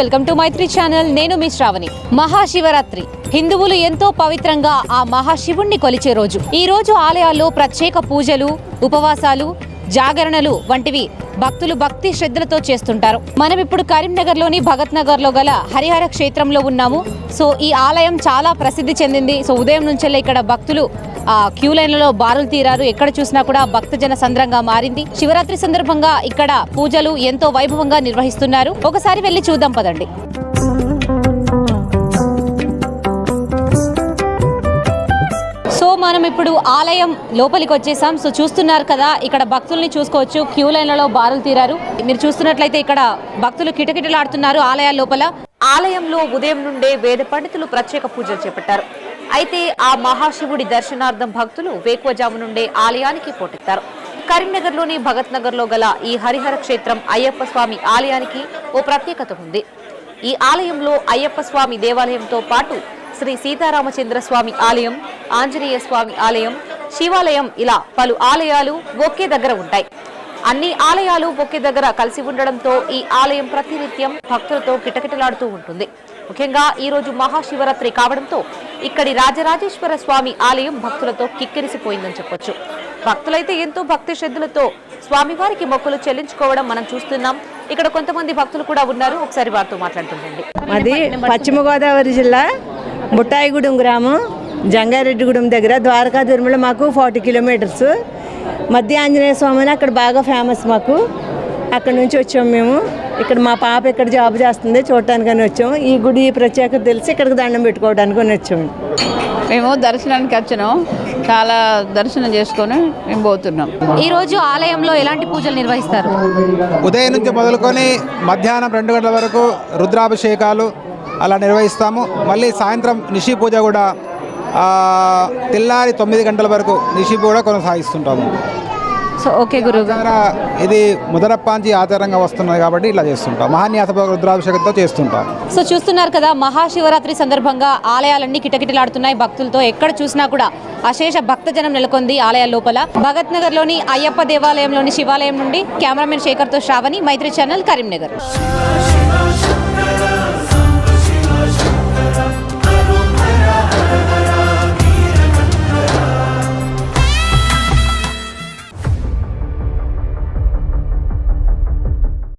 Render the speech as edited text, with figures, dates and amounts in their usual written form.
Welcome to Mythri channel. నేను మీ శ్రావణి. మహాశివరాత్రి హిందువులు ఎంతో పవిత్రంగా ఆ మహాశివుణ్ణి కొలిచే రోజు. ఈ రోజు ఆలయాల్లో ప్రత్యేక పూజలు, ఉపవాసాలు, జాగరణలు వంటివి భక్తులు భక్తి శ్రద్ధలతో చేస్తుంటారు. మనం ఇప్పుడు కరీంనగర్లోని భగత్ నగర్లో గల హరిహర క్షేత్రంలో ఉన్నాము. సో ఈ ఆలయం చాలా ప్రసిద్ధి చెందింది. సో ఉదయం నుంచెల్లే ఇక్కడ భక్తులు క్యూ లైన్లలో బారులు తీరారు. ఎక్కడ చూసినా కూడా భక్తజన సంద్రంగా మారింది. శివరాత్రి సందర్భంగా ఇక్కడ పూజలు ఎంతో వైభవంగా నిర్వహిస్తున్నారు. ఒకసారి వెళ్ళి చూద్దాం పదండి. సో మనం ఇప్పుడు ఆలయం లోపలికి వచ్చేసాం. సో చూస్తున్నారు కదా, ఇక్కడ భక్తుల్ని చూసుకోవచ్చు. క్యూ లైన్లలో బారులు తీరారు. మీరు చూస్తున్నట్లయితే ఇక్కడ భక్తులు కిటకిటలాడుతున్నారు ఆలయాల లోపల. ఆలయంలో ఉదయం నుండే వేద పండితులు ప్రత్యేక పూజలు చేపట్టారు. అయితే ఆ మహాశివుడి దర్శనార్థం భక్తులు వేకువజాము నుండే ఆలయానికి పోటెత్తారు. కరీంనగర్లోని భగత్ నగర్లో గల ఈ హరిహర క్షేత్రం అయ్యప్ప స్వామి ఆలయానికి ఓ ప్రత్యేకత ఉంది. ఈ ఆలయంలో అయ్యప్ప స్వామి దేవాలయంతో పాటు శ్రీ సీతారామచంద్ర స్వామి ఆలయం, ఆంజనేయ స్వామి ఆలయం, శివాలయం ఇలా పలు ఆలయాలు ఒకే దగ్గర ఉంటాయి. అన్ని ఆలయాలు ఒకే దగ్గర కలిసి ఉండడంతో ఈ ఆలయం ప్రతినిత్యం భక్తులతో కిటకిటలాడుతూ ఉంటుంది. ముఖ్యంగా ఈ రోజు మహాశివరాత్రి కావడంతో ఇక్కడి రాజరాజేశ్వర స్వామి ఆలయం భక్తులతో కిక్కిరిసిపోయిందని చెప్పొచ్చు. భక్తులైతే ఎంతో భక్తి శ్రద్ధలతో స్వామివారికి మొక్కులు చెల్లించుకోవడం మనం చూస్తున్నాం. ఇక్కడ కొంతమంది భక్తులు కూడా ఉన్నారు. ఒకసారి వారితో మాట్లాడుతుండండి. అది పశ్చిమ గోదావరి జిల్లా బుట్టాయిగూడెం గ్రామం, జంగారెడ్డిగూడెం దగ్గర. ద్వారకా తిరుమల మాకు 40 కిలోమీటర్స్. మధ్య ఆంజనేయ స్వామి అని అక్కడ బాగా ఫేమస్ మాకు. అక్కడ నుంచి వచ్చాము మేము. ఇక్కడ మా పాప ఇక్కడ జాబ్ చేస్తుంది, చూడటానికని వచ్చాము. ఈ గుడి ప్రత్యేకత తెలిసి ఇక్కడికి దండం పెట్టుకోవడానికి వచ్చాము. మేము దర్శనానికి వచ్చినాం. చాలా దర్శనం చేసుకొని మేము పోతున్నాం. ఈ రోజు ఆలయంలో ఎలాంటి పూజలు నిర్వహిస్తారు? ఉదయం నుంచి మొదలుకొని మధ్యాహ్నం 2 గంటల వరకు రుద్రాభిషేకాలు అలా నిర్వహిస్తాము. మళ్ళీ సాయంత్రం నిషి పూజ కూడా తెల్లారి 9 గంటల వరకు నిషి పూజ కొనసాగిస్తుంటాము. సో ఓకే గురువు గారు, ఇది మొదలప్పాంచి ఆచారంగా వస్తున్నది కాబట్టి ఇలా చేస్తుంటాం. మహాన్యాస రుద్రాభిషేకంతో చేస్తుంటాం. సో చూస్తున్నారు కదా, మహాశివరాత్రి సందర్భంగా ఆలయాలన్నీ కిటకిటలాడుతున్నాయి భక్తులతో. ఎక్కడ చూసినా కూడా అశేష భక్తజనం నెలకొంది ఆలయాల లోపల. భగత్ నగర్ లోని అయ్యప్ప దేవాలయంలోని శివాలయం నుండి కెమెరామెన్ శేఖర్తో శ్రావణి, మైత్రి ఛానల్, కరీంనగర్.